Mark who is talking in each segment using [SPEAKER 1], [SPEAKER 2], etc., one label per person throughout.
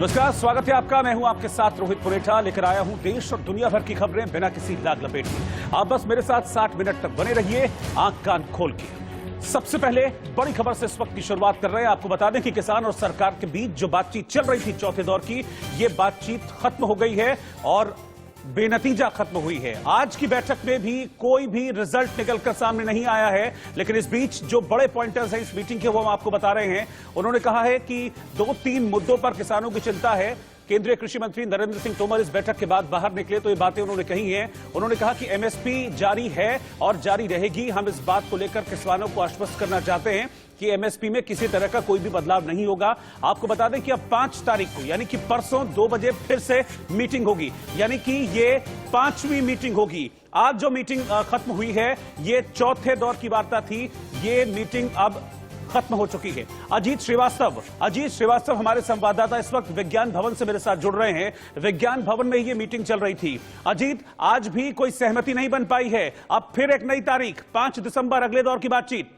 [SPEAKER 1] नमस्कार, स्वागत है आपका। मैं हूं आपके साथ रोहित पुनेठा। लेकर आया हूं देश और दुनिया भर की खबरें बिना किसी लाग लपेट के। आप बस मेरे साथ 60 मिनट तक बने रहिए, आंख कान खोल के। सबसे पहले बड़ी खबर से इस वक्त की शुरुआत कर रहे हैं। आपको बता दें कि किसान और सरकार के बीच जो बातचीत चल रही थी चौथे दौर की, ये बातचीत खत्म हो गई है और बेनतीजा खत्म हुई है। आज की बैठक में भी कोई भी रिजल्ट निकलकर सामने नहीं आया है, लेकिन इस बीच जो बड़े पॉइंटर्स हैं इस मीटिंग के वो हम आपको बता रहे हैं। उन्होंने कहा है कि 2-3 मुद्दों पर किसानों की चिंता है। केंद्रीय कृषि मंत्री नरेंद्र सिंह तोमर इस बैठक के बाद बाहर निकले तो ये बातें उन्होंने कही हैं। उन्होंने कहा कि एमएसपी जारी है और जारी रहेगी। हम इस बात को लेकर किसानों को आश्वस्त करना चाहते हैं कि एमएसपी में किसी तरह का कोई भी बदलाव नहीं होगा। आपको बता दें कि अब 5 तारीख को यानी कि परसों 2 बजे फिर से मीटिंग होगी, यानी कि ये 5वीं मीटिंग होगी। आज जो मीटिंग खत्म हुई है ये चौथे दौर की वार्ता थी। ये मीटिंग अब खत्म हो चुकी है। अजीत श्रीवास्तव हमारे संवाददाता इस वक्त विज्ञान भवन से मेरे साथ जुड़ रहे हैं। विज्ञान भवन में ये मीटिंग चल रही थी। अजीत, आज भी कोई सहमति नहीं बन पाई है। अब फिर एक नई तारीख 5 दिसंबर अगले दौर की बातचीत।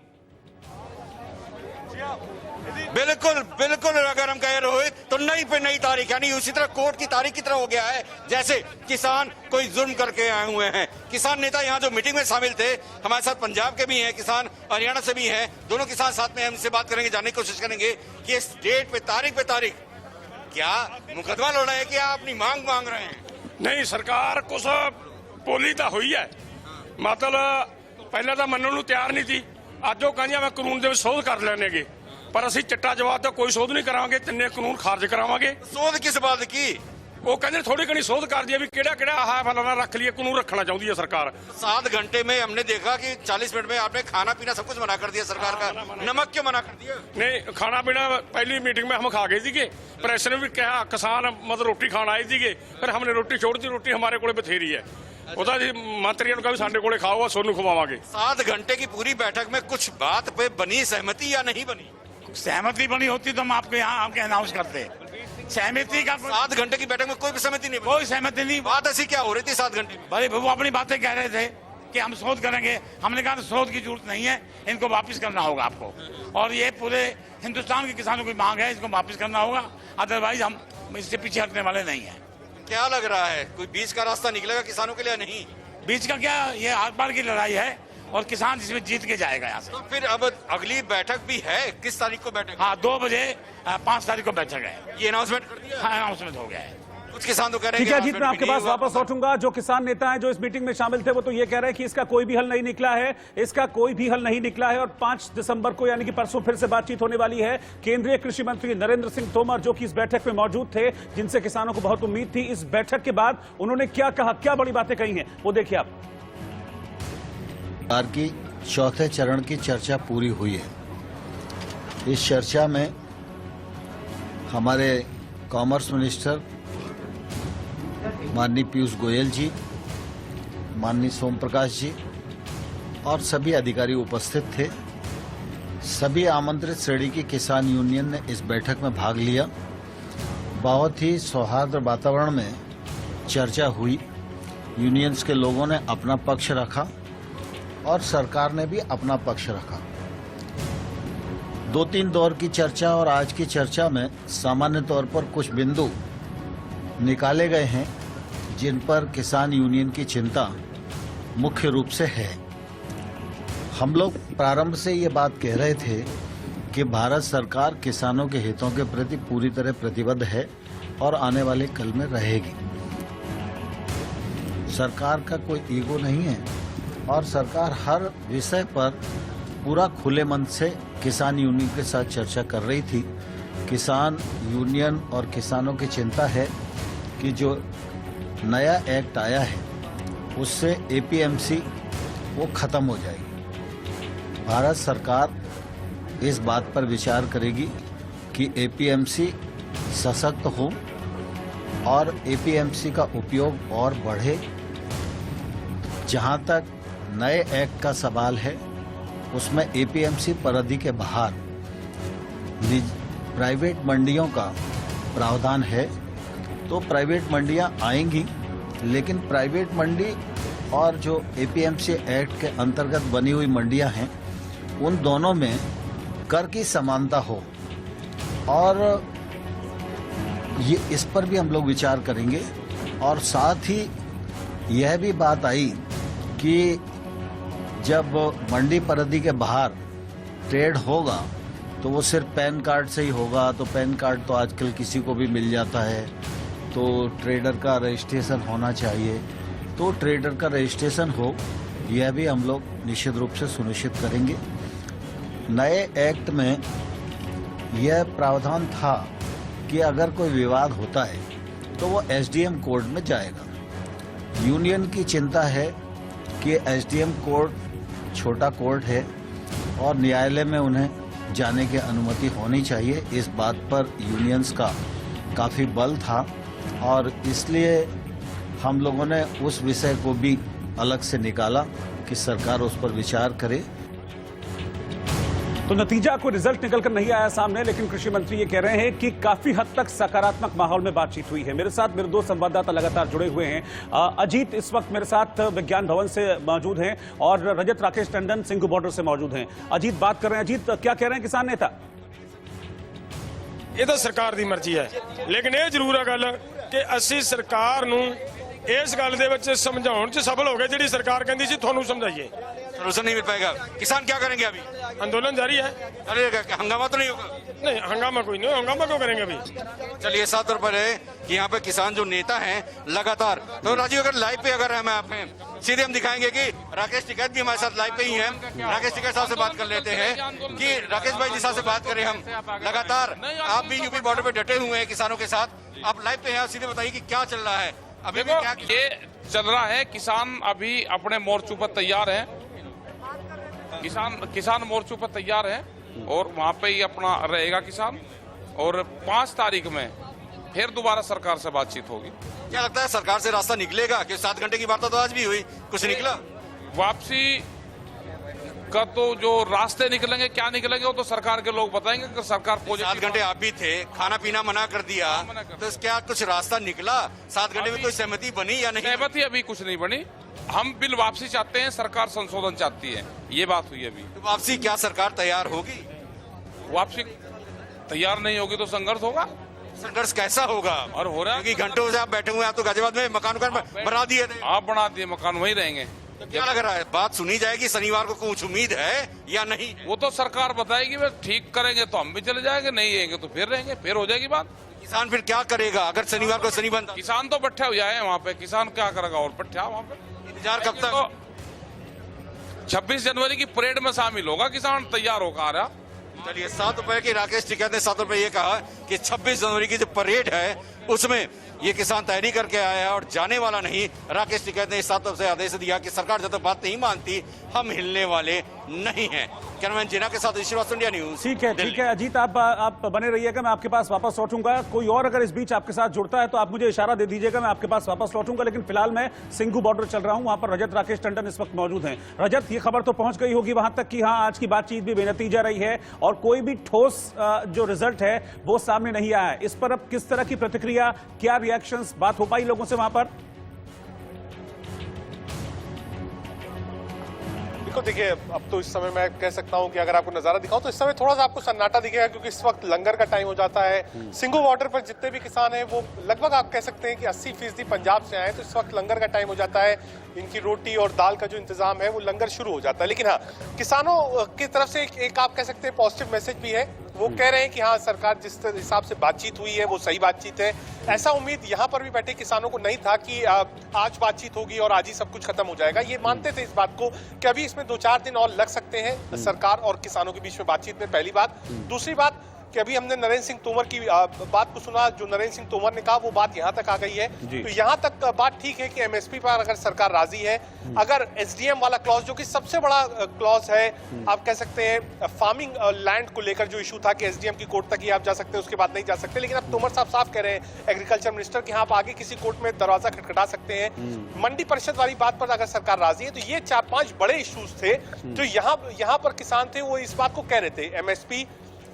[SPEAKER 2] बिल्कुल अगर हम कहें रोहित तो नई पे नई तारीख, यानी उसी तरह कोर्ट की तारीख की तरह हो गया है जैसे किसान कोई जुर्म करके आए हुए हैं। किसान नेता यहाँ जो मीटिंग में शामिल थे, हमारे साथ पंजाब के भी हैं किसान, हरियाणा से भी हैं। दोनों किसान साथ में हमसे बात करेंगे, जानने की कोशिश करेंगे कि इस डेट पे तारीख क्या मुकदमा लड़ा है, क्या अपनी मांग मांग रहे हैं?
[SPEAKER 3] नहीं, सरकार कुछ बोली तो हुई है, मतलब पहले तो मनने ਨੂੰ ਤਿਆਰ नहीं थी। ਅੱਜ ਉਹ ਕਹਿੰਦੀ ਮੈਂ ਕਾਨੂੰਨ ਦੇ ਵਿੱਚ ਸੋਧ ਕਰ ਲੈਣਗੇ, पर ਅਸੀਂ चिट्टा जवाब तो कोई शोध नहीं करांगे, तिन्ने कानून खारिज करावांगे।
[SPEAKER 2] शोध किस बात की?
[SPEAKER 3] वो कहते थोड़ी घनी शोध कर दिया भी केड़ा है फलाना रख लिया, कानून रखना चाहती है सरकार।
[SPEAKER 2] 7 घंटे में हमने देखा कि 40 मिनट में आपने खाना पीना सब कुछ मना कर दिया सरकार का। नमक क्यों मना कर दिया?
[SPEAKER 3] नहीं, खाना पीना पहली मीटिंग में हम खा गए थे। प्रेस ने भी कहा किसान मतलब रोटी खाना आए थे, फिर हमने रोटी छोड़ दी। रोटी हमारे को बथेरी है, मंत्रियों का भी साढ़े को खाओ, सोनू खवावांगे।
[SPEAKER 2] 7 घंटे की पूरी बैठक में कुछ बात पे बनी सहमति या नहीं बनी?
[SPEAKER 4] सहमति बनी होती तो हम आपको यहाँ आके अनाउंस करते। सहमति का
[SPEAKER 2] 7 घंटे की बैठक में कोई भी सहमति नहीं बनी?
[SPEAKER 4] कोई सहमति नहीं।
[SPEAKER 2] बात ऐसी क्या हो रही थी 7 घंटे में?
[SPEAKER 4] भाई वो अपनी बातें कह रहे थे कि हम शोध करेंगे। हमने कहा शोध की जरूरत नहीं है, इनको वापस करना होगा आपको, और ये पूरे हिंदुस्तान के किसानों की मांग है, इसको वापस करना होगा, अदरवाइज हम इससे पीछे हटने वाले नहीं है।
[SPEAKER 2] क्या लग रहा है, कोई बीच का रास्ता निकलेगा किसानों के लिए? नहीं,
[SPEAKER 4] बीच का क्या, ये आर पार की लड़ाई है और किसान जिसमें जीत के जाएगा यहाँ से।
[SPEAKER 2] तो फिर अब अगली बैठक भी है, किस तारीख को बैठक?
[SPEAKER 4] हाँ, 2 बजे 5 तारीख को बैठक है।
[SPEAKER 2] ये अनाउंसमेंट कर दिया?
[SPEAKER 4] हाँ, अनाउंसमेंट हो गया है।
[SPEAKER 2] कुछ किसान तो कह रहे हैं।
[SPEAKER 1] ठीक है अजीत, मैं आपके पास वापस लौटूंगा। जो किसान नेता हैं जो इस मीटिंग में शामिल थे वो तो ये कह रहे हैं कि इसका कोई भी हल नहीं निकला है, और 5 दिसंबर को यानी कि परसों फिर से बातचीत होने वाली है। केंद्रीय कृषि मंत्री नरेंद्र सिंह तोमर जो कि इस बैठक में मौजूद थे, जिनसे किसानों को बहुत उम्मीद थी, इस बैठक के बाद उन्होंने क्या कहा, क्या बड़ी बातें कही हैं, वो देखिए आप।
[SPEAKER 5] सरकार की चौथे चरण की चर्चा पूरी हुई है। इस चर्चा में हमारे कॉमर्स मिनिस्टर माननीय पीयूष गोयल जी, माननीय सोम प्रकाश जी और सभी अधिकारी उपस्थित थे। सभी आमंत्रित श्रेणी की किसान यूनियन ने इस बैठक में भाग लिया। बहुत ही सौहार्द वातावरण में चर्चा हुई। यूनियंस के लोगों ने अपना पक्ष रखा और सरकार ने भी अपना पक्ष रखा। 2-3 दौर की चर्चा और आज की चर्चा में सामान्य तौर पर कुछ बिंदु निकाले गए हैं जिन पर किसान यूनियन की चिंता मुख्य रूप से है। हम लोग प्रारंभ से ये बात कह रहे थे कि भारत सरकार किसानों के हितों के प्रति पूरी तरह प्रतिबद्ध है और आने वाले कल में रहेगी। सरकार का कोई ईगो नहीं है और सरकार हर विषय पर पूरा खुले मन से किसान यूनियन के साथ चर्चा कर रही थी। किसान यूनियन और किसानों की चिंता है कि जो नया एक्ट आया है उससे एपीएमसी वो खत्म हो जाएगी। भारत सरकार इस बात पर विचार करेगी कि एपीएमसी सशक्त हो और एपीएमसी का उपयोग और बढ़े। जहां तक नए एक्ट का सवाल है उसमें एपीएमसी परिधि के बाहर प्राइवेट मंडियों का प्रावधान है, तो प्राइवेट मंडियां आएंगी, लेकिन प्राइवेट मंडी और जो एपीएमसी एक्ट के अंतर्गत बनी हुई मंडियां हैं उन दोनों में कर की समानता हो और ये इस पर भी हम लोग विचार करेंगे। और साथ ही यह भी बात आई कि जब मंडी परिधि के बाहर ट्रेड होगा तो वो सिर्फ पैन कार्ड से ही होगा। तो पैन कार्ड तो आजकल किसी को भी मिल जाता है, तो ट्रेडर का रजिस्ट्रेशन होना चाहिए। तो ट्रेडर का रजिस्ट्रेशन हो, यह भी हम लोग निश्चित रूप से सुनिश्चित करेंगे। नए एक्ट में यह प्रावधान था कि अगर कोई विवाद होता है तो वो एसडीएम कोर्ट में जाएगा। यूनियन की चिंता है कि एसडीएम कोर्ट छोटा कोर्ट है और न्यायालय में उन्हें जाने की अनुमति होनी चाहिए। इस बात पर यूनियंस का काफ़ी बल था और इसलिए हम लोगों ने उस विषय को भी अलग से निकाला कि सरकार उस पर विचार करे।
[SPEAKER 1] तो नतीजा कोई रिजल्ट निकलकर नहीं आया सामने, लेकिन कृषि मंत्री ये कह रहे हैं कि काफी हद तक सकारात्मक माहौल में बातचीत हुई है। मेरे साथ मेरे दो संवाददाता लगातार जुड़े हुए हैं। अजीत इस वक्त मेरे साथ विज्ञान भवन से मौजूद हैं और रजत राकेश टंडन सिंघू बॉर्डर से मौजूद हैं। अजीत बात कर रहे हैं। अजीत, क्या कह रहे हैं किसान नेता?
[SPEAKER 3] ਇਹ ਤਾਂ ਸਰਕਾਰ ਦੀ ਮਰਜ਼ੀ ਹੈ, ਲੇਕਿਨ ਇਹ ਜ਼ਰੂਰ ਹੈ ਗੱਲ ਕਿ ਅਸੀਂ ਸਰਕਾਰ ਨੂੰ ਇਸ ਗੱਲ ਦੇ ਵਿੱਚ ਸਮਝਾਉਣ 'ਚ ਸਫਲ ਹੋ ਗਏ ਜਿਹੜੀ ਸਰਕਾਰ ਕਹਿੰਦੀ ਸੀ ਤੁਹਾਨੂੰ ਸਮਝਾਈਏ।
[SPEAKER 2] सोल्यूशन नहीं मिल पाएगा। किसान क्या करेंगे अभी?
[SPEAKER 3] आंदोलन जारी है।
[SPEAKER 2] अरे हंगामा तो नहीं होगा?
[SPEAKER 3] नहीं, हंगामा कोई नहीं, हंगामा क्यों करेंगे अभी?
[SPEAKER 2] चलिए, 7 रुपए है कि यहाँ पे किसान जो नेता हैं लगातार। तो राजीव, अगर लाइव पे अगर हम आपने सीधे हम दिखाएंगे कि राकेश टिकैत भी हमारे साथ लाइव पे ही हैं। राकेश टिकैत साहब से बात कर लेते हैं कि राकेश भाई जी साहब से बात करें हम। लगातार आप भी यूपी बॉर्डर पे डटे हुए हैं किसानों के साथ, आप लाइव पे हैं, सीधे बताइए कि क्या चल रहा है अभी? क्या
[SPEAKER 6] ये चल रहा है, किसान अभी अपने मोर्चों पर तैयार हैं, किसान मोर्चों पर तैयार हैं और वहां पे ही अपना रहेगा किसान। और 5 तारीख में फिर दोबारा सरकार से बातचीत होगी।
[SPEAKER 2] क्या लगता है सरकार से रास्ता निकलेगा? कि 7 घंटे की वार्ता तो आज भी हुई, कुछ निकला?
[SPEAKER 6] वापसी का तो जो रास्ते निकलेंगे, क्या निकलेंगे, वो तो सरकार के लोग बताएंगे। कि सरकार
[SPEAKER 2] 7 घंटे आप भी थे, खाना पीना मना कर दिया, तो क्या कुछ रास्ता निकला? 7 घंटे में कोई सहमति बनी या नहीं?
[SPEAKER 6] सहमति अभी कुछ नहीं बनी। हम बिल वापसी चाहते हैं, सरकार संशोधन चाहती है, ये बात हुई अभी।
[SPEAKER 2] तो वापसी क्या सरकार तैयार होगी?
[SPEAKER 6] वापसी तैयार नहीं होगी तो संघर्ष होगा।
[SPEAKER 2] संघर्ष कैसा होगा?
[SPEAKER 6] और हो रहा है,
[SPEAKER 2] क्योंकि घंटों से आप बैठे हुए हैं, आप तो गाजियाबाद में मकान बना दिए थे।
[SPEAKER 6] आप बना दिए मकान, वहीं रहेंगे।
[SPEAKER 2] तो क्या लग रहा है, बात सुनी जाएगी शनिवार को? कुछ उम्मीद है या नहीं?
[SPEAKER 6] वो तो सरकार बताएगी, वे ठीक करेंगे तो हम भी चले जाएंगे, नहीं रहेंगे तो फिर रहेंगे, फिर हो जाएगी बात।
[SPEAKER 2] किसान फिर क्या करेगा अगर शनिवार को शनि बंद?
[SPEAKER 6] किसान तो बैठे हुए हैं वहाँ पे, किसान क्या करेगा और बैठा वहाँ पे।
[SPEAKER 2] इंतजार कब तक?
[SPEAKER 6] तो 26 जनवरी की परेड में शामिल होगा किसान, तैयार होकर आ रहा।
[SPEAKER 2] चलिए, 7 रुपए की राकेश टिकैत ने 7 रुपए ये कहा कि 26 जनवरी की जो परेड है उसमें ये किसान तैयारी करके आया है और जाने वाला नहीं। राकेश टिकैत ने इस 7 रुपए से आदेश दिया कि सरकार जब तक बात नहीं मानती हम हिलने वाले नहीं हैं। कैमरामैन जिना के साथ श्रीवास्तव, इंडिया न्यूज।
[SPEAKER 1] ठीक है अजीत, आप बने रहिएगा, मैं आपके पास वापस लौटूंगा। कोई और अगर इस बीच आपके साथ जुड़ता है तो आप मुझे इशारा दे दीजिएगा, मैं आपके पास वापस लौटूंगा। लेकिन फिलहाल मैं सिंघू बॉर्डर चल रहा हूं, वहां पर रजत राकेश टंडन इस वक्त मौजूद हैं। रजत, ये खबर तो पहुंच गई होगी वहां तक कि हाँ, आज की बातचीत भी बेनतीजा रही है और कोई भी ठोस जो रिजल्ट है वो सामने नहीं आया है। इस पर अब किस तरह की प्रतिक्रिया, क्या रिएक्शंस, बात हो पाई लोगों से वहां पर?
[SPEAKER 7] देखिए, अब तो इस समय मैं कह सकता हूं कि अगर आपको नजारा दिखाऊं तो इस समय थोड़ा सा आपको सन्नाटा दिखेगा, क्योंकि इस वक्त लंगर का टाइम हो जाता है। सिंघू बॉर्डर पर जितने भी किसान हैं वो लगभग आप कह सकते हैं कि 80% पंजाब से आए, तो इस वक्त लंगर का टाइम हो जाता है। इनकी रोटी और दाल का जो इंतजाम है वो लंगर शुरू हो जाता है। लेकिन हाँ, किसानों की तरफ से एक आप कह सकते हैं पॉजिटिव मैसेज भी है। वो कह रहे हैं कि हाँ, सरकार जिस हिसाब से बातचीत हुई है वो सही बातचीत है। ऐसा उम्मीद यहाँ पर भी बैठे किसानों को नहीं था कि आज बातचीत होगी और आज ही सब कुछ खत्म हो जाएगा। ये मानते थे इस बात को कि अभी इसमें 2-4 दिन और लग सकते हैं सरकार और किसानों के बीच में बातचीत में, पहली बात। दूसरी बात कि अभी हमने नरेंद्र सिंह तोमर की बात को सुना, जो नरेंद्र सिंह तोमर ने कहा वो बात यहाँ तक आ गई है। तो यहाँ तक बात ठीक है कि एमएसपी पर अगर सरकार राजी है, अगर एसडीएम वाला क्लॉज जो कि सबसे बड़ा क्लॉज है, आप कह सकते हैं फार्मिंग लैंड को लेकर जो इशू था कि एसडीएम की कोर्ट तक ही आप जा सकते हैं, उसके बाद नहीं जा सकते। लेकिन अब तोमर साहब साफ कह रहे हैं, एग्रीकल्चर मिनिस्टर, कि आप आगे किसी कोर्ट में दरवाजा खटखटा सकते हैं। मंडी परिषद वाली बात पर अगर सरकार राजी है, तो ये 4-5 बड़े इशूज थे जो यहाँ पर किसान थे वो इस बात को कह रहे थे। MSP,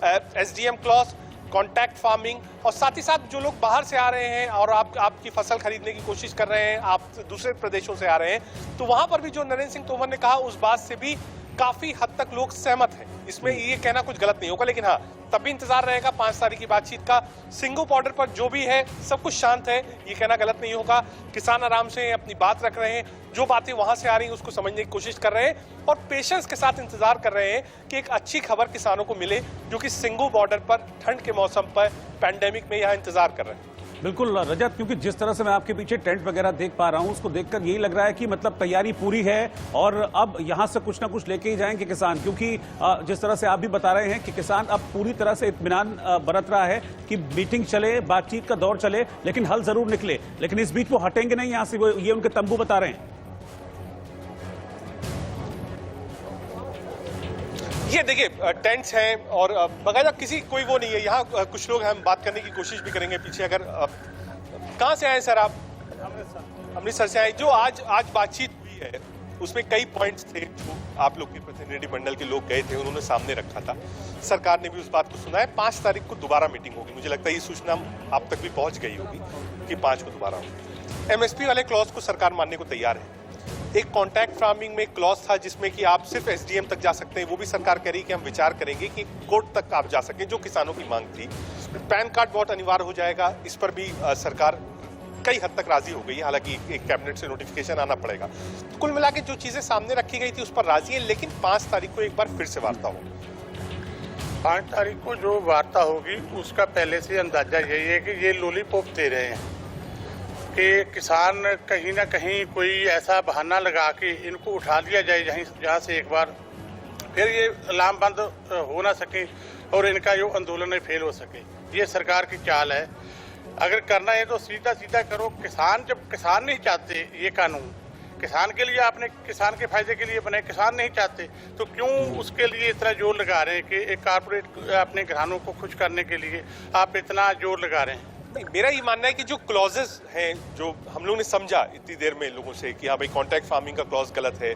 [SPEAKER 7] SDM clause, contact farming, और साथ ही साथ जो लोग बाहर से आ रहे हैं और आपकी फसल खरीदने की कोशिश कर रहे हैं, आप दूसरे प्रदेशों से आ रहे हैं, तो वहां पर भी जो नरेंद्र सिंह तोमर ने कहा उस बात से भी काफी हद तक लोग सहमत हैं। इसमें ये कहना कुछ गलत नहीं होगा, लेकिन हाँ तब भी इंतजार रहेगा 5 तारीख की बातचीत का। सिंगू बॉर्डर पर जो भी है सब कुछ शांत है, ये कहना गलत नहीं होगा। किसान आराम से अपनी बात रख रहे हैं, जो बातें वहां से आ रही हैं उसको समझने की कोशिश कर रहे हैं और पेशेंस के साथ इंतजार कर रहे हैं कि एक अच्छी खबर किसानों को मिले, जो कि सिंगू बॉर्डर पर ठंड के मौसम पर पैंडेमिक में यहाँ इंतजार कर रहे हैं।
[SPEAKER 1] बिल्कुल रजत, क्योंकि जिस तरह से मैं आपके पीछे टेंट वगैरह देख पा रहा हूं, उसको देखकर यही लग रहा है कि मतलब तैयारी पूरी है और अब यहां से कुछ ना कुछ लेके ही जाएंगे किसान, क्योंकि जिस तरह से आप भी बता रहे हैं कि किसान अब पूरी तरह से इत्मीनान बरत रहा है कि मीटिंग चले, बातचीत का दौर चले, लेकिन हल जरूर निकले। लेकिन इस बीच वो हटेंगे नहीं यहां से, ये उनके तंबू बता रहे हैं।
[SPEAKER 7] ये देखिए टेंट्स हैं और बकायदा किसी कोई वो नहीं है यहाँ। कुछ लोग हम बात करने की कोशिश भी करेंगे पीछे। अगर कहाँ से आए सर आप? अमृतसर से आए। जो आज बातचीत हुई है उसमें कई पॉइंट्स थे जो आप लोग के प्रतिनिधिमंडल के लोग गए थे, उन्होंने सामने रखा था। सरकार ने भी उस बात को सुना है। 5 तारीख को दोबारा मीटिंग होगी। मुझे लगता है ये सूचना आप तक भी पहुंच गई होगी कि 5 को दोबारा होगी। MSP वाले क्लॉज को सरकार मानने को तैयार है। एक कॉन्ट्रैक्ट फार्मिंग में क्लॉज था जिसमें कि आप सिर्फ SDM तक जा सकते हैं, वो भी सरकार कह रही कि हम विचार करेंगे कि कोर्ट तक आप जा सकें, जो किसानों की मांग थी। पैन कार्ड बहुत अनिवार्य हो जाएगा, इस पर भी सरकार कई हद तक राजी हो गई है। हालांकि एक कैबिनेट से नोटिफिकेशन आना पड़ेगा। तो कुल मिला के जो चीजें सामने रखी गई थी उस पर राजी है, लेकिन 5 तारीख को एक बार फिर से वार्ता होगी।
[SPEAKER 8] 5 तारीख को जो वार्ता होगी उसका पहले से अंदाजा यही है कि ये लॉलीपॉप दे रहे हैं कि किसान कहीं ना कहीं कोई ऐसा बहाना लगा के इनको उठा लिया जाए जहाँ से एक बार फिर ये लामबंद हो ना सके और इनका जो आंदोलन है फेल हो सके। ये सरकार की चाल है। अगर करना है तो सीधा सीधा करो। जब किसान नहीं चाहते ये कानून, किसान के लिए आपने किसान के फायदे के लिए बनाए, किसान नहीं चाहते तो क्यों उसके लिए इतना जोर लगा रहे हैं कि एक कारपोरेट अपने घरानों को खुश करने के लिए आप इतना जोर लगा रहे हैं?
[SPEAKER 7] नहीं, मेरा ये मानना है कि जो क्लॉजेस हैं, जो हम लोगों ने समझा इतनी देर में लोगों से कि हाँ भाई कॉन्ट्रैक्ट फार्मिंग का क्लॉज गलत है,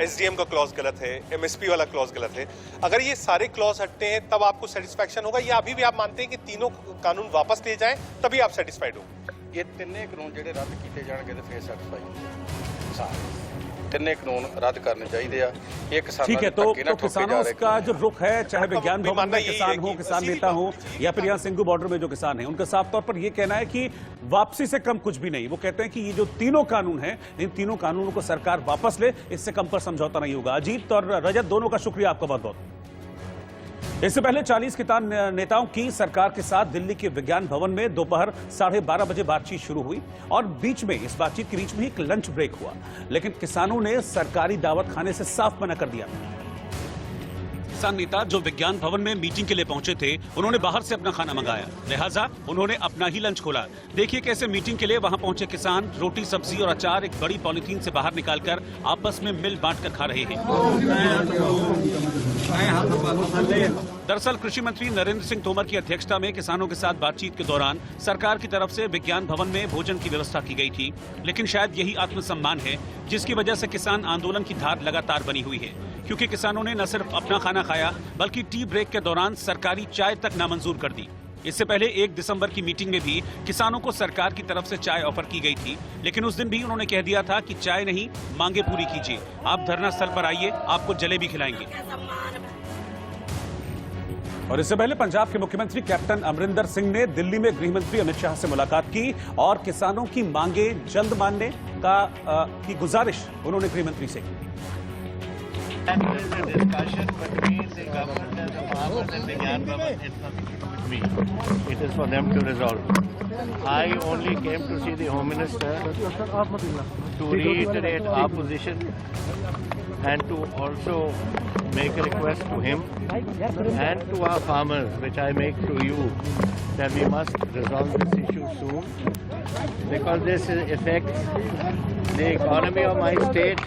[SPEAKER 7] SDM का क्लॉज गलत है, MSP वाला क्लॉज गलत है, अगर ये सारे क्लॉज हटते हैं तब आपको सेटिस्फैक्शन होगा, या अभी भी आप मानते हैं कि तीनों कानून वापस ले जाएं तभी आप सेटिस्फाइड हो?
[SPEAKER 8] ये तिन्ने कानून ਜਿਹੜੇ ਰੱਦ ਕੀਤੇ ਜਾਣਗੇ ਤੇ ਫੇਰ ਸੈਟੀਸਫਾਈ तिन्ने कानून रद्द करने चाहिए। एक
[SPEAKER 1] ठीक है, तो किसानों का जो रुख है, चाहे विज्ञान भवन में किसान हो, किसान नेता हो, या फिर यहाँ सिंगू बॉर्डर में जो किसान है, उनका साफ तौर पर ये कहना है कि वापसी से कम कुछ भी नहीं। वो कहते हैं कि ये जो तीनों कानून हैं, इन तीनों कानूनों को सरकार वापस ले, इससे कम पर समझौता नहीं होगा। अजीत और रजत दोनों का शुक्रिया आपका बहुत बहुत। इससे पहले 40 किसान नेताओं की सरकार के साथ दिल्ली के विज्ञान भवन में दोपहर 12:30 बजे बातचीत शुरू हुई और बीच में इस बातचीत के बीच में एक लंच ब्रेक हुआ, लेकिन किसानों ने सरकारी दावत खाने से साफ मना कर दिया। किसान नेता जो विज्ञान भवन में मीटिंग के लिए पहुंचे थे, उन्होंने बाहर से अपना खाना मंगाया, लिहाजा उन्होंने अपना ही लंच खोला। देखिए कैसे मीटिंग के लिए वहां पहुंचे किसान रोटी, सब्जी और अचार एक बड़ी पॉलिथीन से बाहर निकालकर आपस में मिल बांट कर खा रहे हैं। दरअसल कृषि मंत्री नरेंद्र सिंह तोमर की अध्यक्षता में किसानों के साथ बातचीत के दौरान सरकार की तरफ से विज्ञान भवन में भोजन की व्यवस्था की गई थी, लेकिन शायद यही आत्मसम्मान है जिसकी वजह से किसान आंदोलन की धार लगातार बनी हुई है, क्योंकि किसानों ने न सिर्फ अपना खाना खाया बल्कि टी ब्रेक के दौरान सरकारी चाय तक नामंजूर कर दी। इससे पहले 1 दिसंबर की मीटिंग में भी किसानों को सरकार की तरफ से चाय ऑफर की गई थी, लेकिन उस दिन भी उन्होंने कह दिया था कि चाय नहीं, मांगे पूरी कीजिए, आप धरना स्थल पर आइए, आपको जलेबी खिलाएंगे। और इससे पहले पंजाब के मुख्यमंत्री कैप्टन अमरिंदर सिंह ने दिल्ली में गृह मंत्री अमित शाह से मुलाकात की और किसानों की मांगे जल्द मानने की गुजारिश उन्होंने गृह मंत्री से की।
[SPEAKER 9] It is for them to resolve. I only came to see the Home Minister to reiterate our position and to also make a request to him and to our farmers, which I make to you, that we must resolve this issue soon, because this affects the economy of my state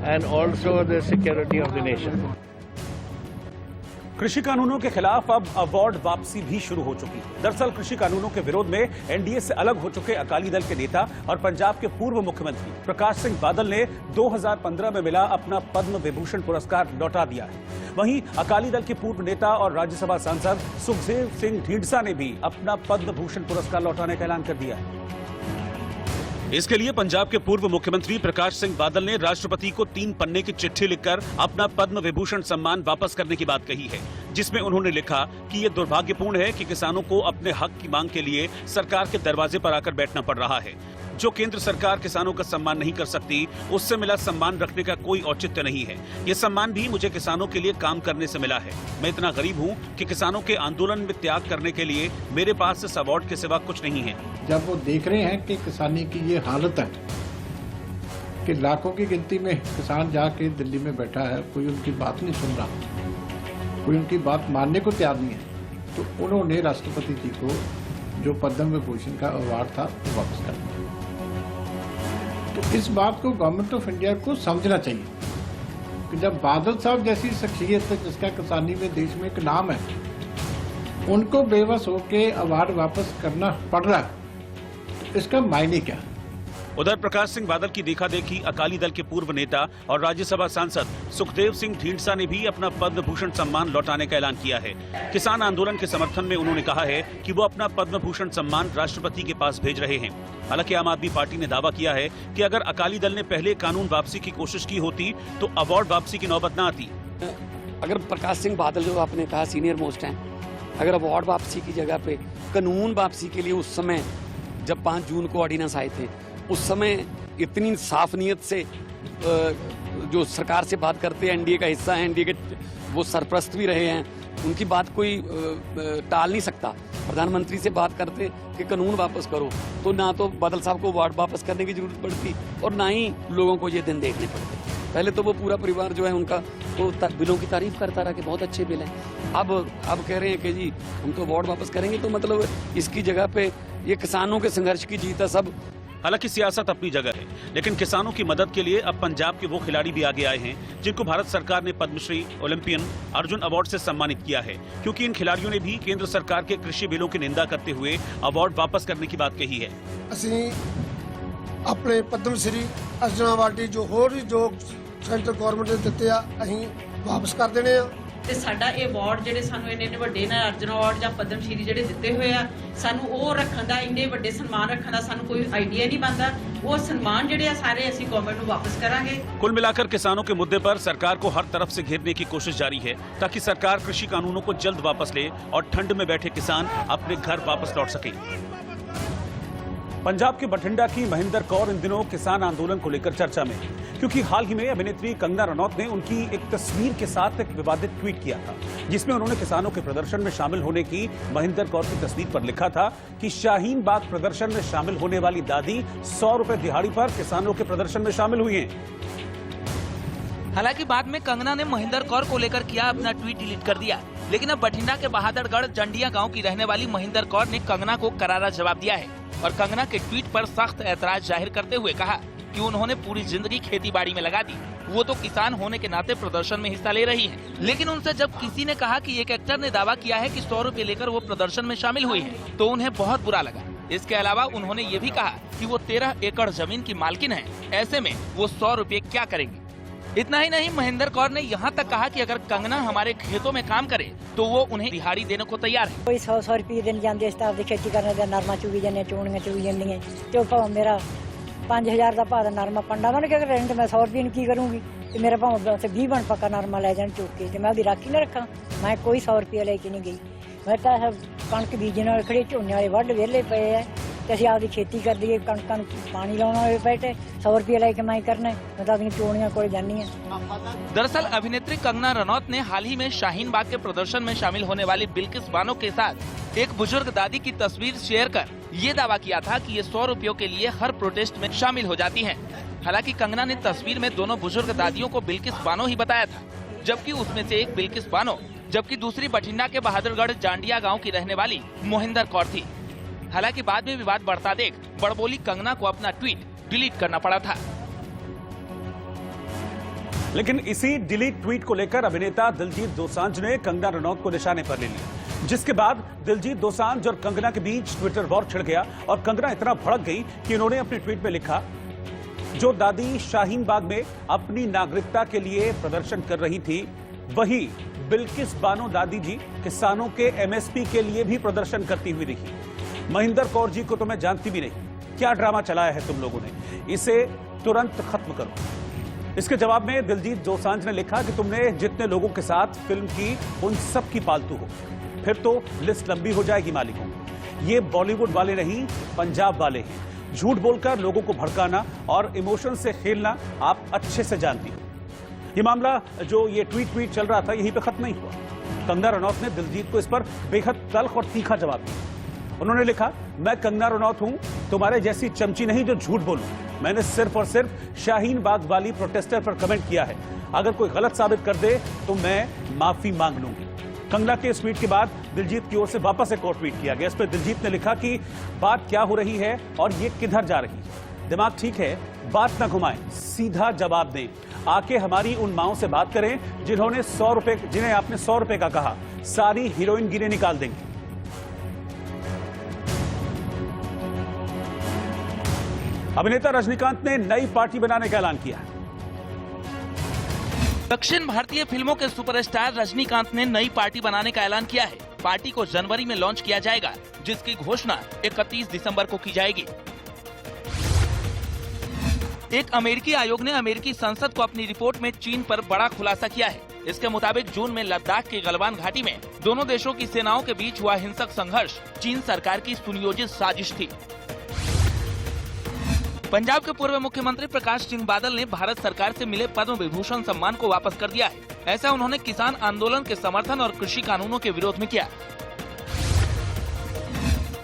[SPEAKER 9] and also the security of the nation.
[SPEAKER 1] कृषि कानूनों के खिलाफ अब award वापसी भी शुरू हो चुकी है। दरअसल कृषि कानूनों के विरोध में एनडीए से अलग हो चुके अकाली दल के नेता और पंजाब के पूर्व मुख्यमंत्री प्रकाश सिंह बादल ने 2015 में मिला अपना पद्म विभूषण पुरस्कार लौटा दिया है। वहीं अकाली दल के पूर्व नेता और राज्यसभा सांसद सुखदेव सिंह ढींढसा ने भी अपना पद्म भूषण पुरस्कार लौटाने का ऐलान कर दिया है। इसके लिए पंजाब के पूर्व मुख्यमंत्री प्रकाश सिंह बादल ने राष्ट्रपति को 3 पन्ने की चिट्ठी लिखकर अपना पद्म विभूषण सम्मान वापस करने की बात कही है, जिसमें उन्होंने लिखा कि ये दुर्भाग्यपूर्ण है कि किसानों को अपने हक की मांग के लिए सरकार के दरवाजे पर आकर बैठना पड़ रहा है। जो केंद्र सरकार किसानों का सम्मान नहीं कर सकती, उससे मिला सम्मान रखने का कोई औचित्य नहीं है। ये सम्मान भी मुझे किसानों के लिए काम करने से मिला है। मैं इतना गरीब हूँ कि किसानों के आंदोलन में त्याग करने के लिए मेरे पास इस अवार्ड के सिवा कुछ नहीं है।
[SPEAKER 10] जब वो देख रहे हैं कि किसानी की ये हालत है कि लाखों की गिनती में किसान जाके दिल्ली में बैठा है, कोई उनकी बात नहीं सुन रहा, कोई उनकी बात मानने को तैयार नहीं है, तो उन्होंने राष्ट्रपति जी को जो पद्म विभूषण का अवार्ड था वो वापस कर दिया। तो इस बात को गवर्नमेंट ऑफ इंडिया को समझना चाहिए कि जब बादल साहब जैसी शख्सियत है जिसका किसानी में देश में एक नाम है, उनको बेबस होके अवार्ड वापस करना पड़ रहा है, तो इसका मायने क्या है?
[SPEAKER 1] उधर प्रकाश सिंह बादल की देखा देखी अकाली दल के पूर्व नेता और राज्यसभा सांसद सुखदेव सिंह ढींढसा ने भी अपना पद्म भूषण सम्मान लौटाने का ऐलान किया है। किसान आंदोलन के समर्थन में उन्होंने कहा है कि वो अपना पद्म भूषण सम्मान राष्ट्रपति के पास भेज रहे हैं। हालांकि आम आदमी पार्टी ने दावा किया है कि अगर अकाली दल ने पहले कानून वापसी की कोशिश की होती तो अवार्ड वापसी की नौबत न आती।
[SPEAKER 11] अगर प्रकाश सिंह बादल जो आपने कहा सीनियर मोस्ट हैं, अगर अवार्ड वापसी की जगह पे कानून वापसी के लिए उस समय जब 5 जून को ऑर्डिनेंस आए थे, उस समय इतनी साफ नीयत से जो सरकार से बात करते हैं, एनडीए का हिस्सा है, एनडीए के वो सरप्रस्त भी रहे हैं, उनकी बात कोई टाल नहीं सकता। प्रधानमंत्री से बात करते कि कानून वापस करो, तो ना तो बादल साहब को अवार्ड वापस करने की जरूरत पड़ती और ना ही लोगों को ये दिन देखने पड़ते। पहले तो वो पूरा परिवार जो है उनका वो बिलों की तारीफ करता रहा कि बहुत अच्छे बिल हैं। अब कह रहे हैं कि जी हम तो अवार्ड वापस करेंगे, तो मतलब इसकी जगह पे ये किसानों के संघर्ष की जीत है सब।
[SPEAKER 1] हालांकि सियासत अपनी जगह है, लेकिन किसानों की मदद के लिए अब पंजाब के वो खिलाड़ी भी आगे आए हैं जिनको भारत सरकार ने पद्मश्री, ओलंपियन, अर्जुन अवार्ड से सम्मानित किया है, क्योंकि इन खिलाड़ियों ने भी केंद्र सरकार के कृषि बिलों की निंदा करते हुए अवार्ड वापस करने की बात कही है।
[SPEAKER 12] ਅਸੀਂ ਆਪਣੇ ਪਦਮ ਸ਼੍ਰੀ ਅਰਜੁਨ ਅਵਾਰਡੀ ਜੋ ਹੋਰ ਵੀ ਜੋ ਸੈਂਟਰ ਗਵਰਨਮੈਂਟ ਨੇ ਦਿੱਤੇ ਆ, ਅਸੀਂ ਵਾਪਸ ਕਰ ਦੇਣੇ ਆ।
[SPEAKER 13] ਤੇ ਸਾਡਾ ਇਹ ਅਵਾਰਡ ਜਿਹੜੇ ਸਾਨੂੰ ਇੰਨੇ ਵੱਡੇ ਨਾ ਅਰਜੁਨ ਅਵਾਰਡ ਜਾਂ ਪਦਮ ਸ਼੍ਰੀ ਜਿਹੜੇ ਦਿੱਤੇ ਹੋਏ ਆ, ਸਾਨੂੰ ਉਹ ਰੱਖਣ ਦਾ, ਇੰਨੇ ਵੱਡੇ ਸਨਮਾਨ ਰੱਖਣ ਦਾ ਸਾਨੂੰ ਕੋਈ ਆਈਡੀਆ नहीं बनता। वो सम्मान ਜਿਹੜੇ ਆ ਸਾਰੇ ਅਸੀਂ गवर्नमेंट ਨੂੰ वापस करांगे।
[SPEAKER 1] कुल मिलाकर किसानों के मुद्दे पर सरकार को हर तरफ से घेरने की कोशिश जारी है ताकि सरकार कृषि कानूनों को जल्द वापस ले और ठंड में बैठे किसान अपने घर वापस लौट सके। पंजाब के बठिंडा की महेंद्र कौर इन दिनों किसान आंदोलन को लेकर चर्चा में, क्योंकि हाल ही में अभिनेत्री कंगना रनौत ने उनकी एक तस्वीर के साथ एक विवादित ट्वीट किया था, जिसमें उन्होंने किसानों के प्रदर्शन में शामिल होने की महेंद्र कौर की तस्वीर पर लिखा था कि शाहीन बाग प्रदर्शन में शामिल होने वाली दादी 100 रुपए दिहाड़ी पर किसानों के प्रदर्शन में शामिल हुई हैं।
[SPEAKER 14] हालांकि बाद में कंगना ने महेंद्र कौर को लेकर किया अपना ट्वीट डिलीट कर दिया, लेकिन अब बठिंडा के बहादुरगढ़ जंडिया गांव की रहने वाली महेंद्र कौर ने कंगना को करारा जवाब दिया है और कंगना के ट्वीट पर सख्त ऐतराज जाहिर करते हुए कहा कि उन्होंने पूरी जिंदगी खेती बाड़ी में लगा दी, वो तो किसान होने के नाते प्रदर्शन में हिस्सा ले रही हैं। लेकिन उनसे जब किसी ने कहा कि एक एक्टर ने दावा किया है कि 100 रुपए लेकर वो प्रदर्शन में शामिल हुई है, तो उन्हें बहुत बुरा लगा। इसके अलावा उन्होंने ये भी कहा कि वो 13 एकड़ जमीन की मालकिन है, ऐसे में वो 100 रुपए क्या करेंगे। इतना ही नहीं, महेंद्र कौर ने यहाँ तक कहा कि अगर कंगना हमारे खेतों में काम करे तो वो उन्हें दिहाड़ी देने को तैयार है।
[SPEAKER 15] कोई 100 रुपये दिन जाते इस तरह की खेती करने का, नरमा चुगी जाने, चूड़ियां चुगी जानी, तो भाव मेरा 5000 का भाव नरमा पंडा मन क्या करें, मैं 100 रुपये की करूँगी, तो मेरा भाव 20 बन पक्का नरमा ले जाने चुग के, तो मैं भी राखी न रखा। मैं कोई 100 रुपये लेके नहीं गई। मैं तो कणक बीजने वाले खड़े, झोने वाले वढ वेले पे है, ਅਸੀਂ ਆਪਦੀ खेती कर दी, कणक ਨੂੰ पानी लाना हो बैठे 100 रुपये लेके मैं करना, मैं तो अपनी चोड़ियां कोल जानी है।
[SPEAKER 14] दरअसल अभिनेत्री कंगना रनौत ने हाल ही में शाहीन बाग के प्रदर्शन में शामिल होने वाली बिल्किस बानो के साथ एक बुजुर्ग दादी की तस्वीर शेयर कर ये दावा किया था कि ये 100 रुपयों के लिए हर प्रोटेस्ट में शामिल हो जाती हैं। हालांकि कंगना ने तस्वीर में दोनों बुजुर्ग दादियों को बिल्किस बानो ही बताया था, जबकि उसमें से एक बिल्किस बानो, जबकि दूसरी बठिंडा के बहादुरगढ़ जांडिया गाँव की रहने वाली महेंद्र कौर थी। हालांकि बाद में विवाद बढ़ता देख बड़बोली कंगना को अपना ट्वीट डिलीट करना पड़ा था।
[SPEAKER 1] लेकिन इसी डिलीट ट्वीट को लेकर अभिनेता दिलजीत दोसांझ ने कंगना रनौत को निशाने पर ले लिया, जिसके बाद दिलजीत दोसांझ और कंगना के बीच ट्विटर वॉर छिड़ गया और कंगना इतना भड़क गई कि उन्होंने अपने ट्वीट में लिखा, जो दादी शाहीन बाग में अपनी नागरिकता के लिए प्रदर्शन कर रही थी, वही बिल्किस बानो दादी जी किसानों के MSP के लिए भी प्रदर्शन करती हुई दिखी। महेंद्र कौर जी को तो मैं जानती भी नहीं, क्या ड्रामा चलाया है तुम लोगों ने, इसे तुरंत खत्म करो। इसके जवाब में दिलजीत दोसांझ ने लिखा कि तुमने जितने लोगों के साथ फिल्म की उन सब की पालतू हो। फिर तो लिस्ट लंबी हो जाएगी मालिकों की। ये बॉलीवुड वाले नहीं, पंजाब वाले हैं। झूठ बोलकर लोगों को भड़काना और इमोशन से खेलना आप अच्छे से जानती हो। ये मामला जो ये ट्वीट चल रहा था यहीं पे खत्म नहीं हुआ। कंगना रनौत ने दिलजीत को इस पर बेहद तल्ख और तीखा जवाब दिया। उन्होंने लिखा, मैं कंगना रनौत हूं, तुम्हारे जैसी चमची नहीं जो झूठ बोलूं। मैंने सिर्फ और सिर्फ शाहीन बाग वाली प्रोटेस्टर पर कमेंट किया है। अगर कोई गलत साबित कर दे तो मैं माफी मांग लूंगी। कंगना के इस ट्वीट के बाद दिलजीत की ओर से वापस एक और ट्वीट किया गया। इस पर दिलजीत ने लिखा कि बात क्या हो रही है और ये किधर जा रही है। दिमाग ठीक है, बात ना घुमाएं, सीधा जवाब दें। आके हमारी उन माओं से बात करें जिन्हें आपने 100 रुपए का कहा। सारी हीरोइन गिरे निकाल देंगे। अभिनेता रजनीकांत ने नई पार्टी बनाने का ऐलान किया।
[SPEAKER 14] दक्षिण भारतीय फिल्मों के सुपरस्टार रजनीकांत ने नई पार्टी बनाने का ऐलान किया है। पार्टी को जनवरी में लॉन्च किया जाएगा, जिसकी घोषणा 31 दिसंबर को की जाएगी। एक अमेरिकी आयोग ने अमेरिकी संसद को अपनी रिपोर्ट में चीन पर बड़ा खुलासा किया है। इसके मुताबिक जून में लद्दाख की गलवान घाटी में दोनों देशों की सेनाओं के बीच हुआ हिंसक संघर्ष चीन सरकार की सुनियोजित साजिश थी। पंजाब के पूर्व मुख्यमंत्री प्रकाश सिंह बादल ने भारत सरकार से मिले पद्म विभूषण सम्मान को वापस कर दिया है। ऐसा उन्होंने किसान आंदोलन के समर्थन और कृषि कानूनों के विरोध में किया।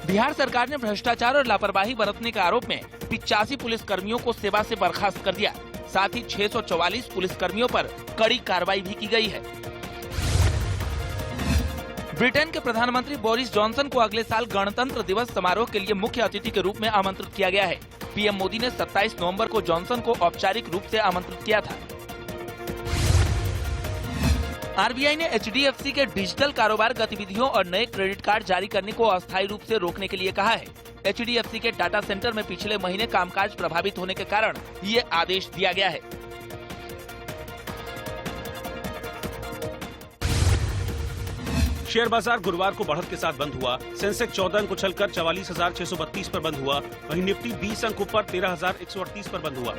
[SPEAKER 14] बिहार सरकार ने भ्रष्टाचार और लापरवाही बरतने के आरोप में 85 पुलिस कर्मियों को सेवा से बर्खास्त कर दिया। साथ ही 644 पुलिस कर्मियों पर कड़ी कार्रवाई भी की गई है। ब्रिटेन के प्रधानमंत्री बोरिस जॉनसन को अगले साल गणतंत्र दिवस समारोह के लिए मुख्य अतिथि के रूप में आमंत्रित किया गया है। पीएम मोदी ने 27 नवंबर को जॉनसन को औपचारिक रूप से आमंत्रित किया था। आरबीआई ने एचडीएफसी के डिजिटल कारोबार गतिविधियों और नए क्रेडिट कार्ड जारी करने को अस्थायी रूप से रोकने के लिए कहा है। एचडीएफसी के डाटा सेंटर में पिछले महीने कामकाज प्रभावित होने के कारण ये आदेश दिया गया है।
[SPEAKER 1] शेयर बाजार गुरुवार को बढ़त के साथ बंद हुआ। सेंसेक्स 14 अंक उछलकर 44,632 पर बंद हुआ। वहीं निफ्टी 20 अंक ऊपर 13,138 पर बंद हुआ।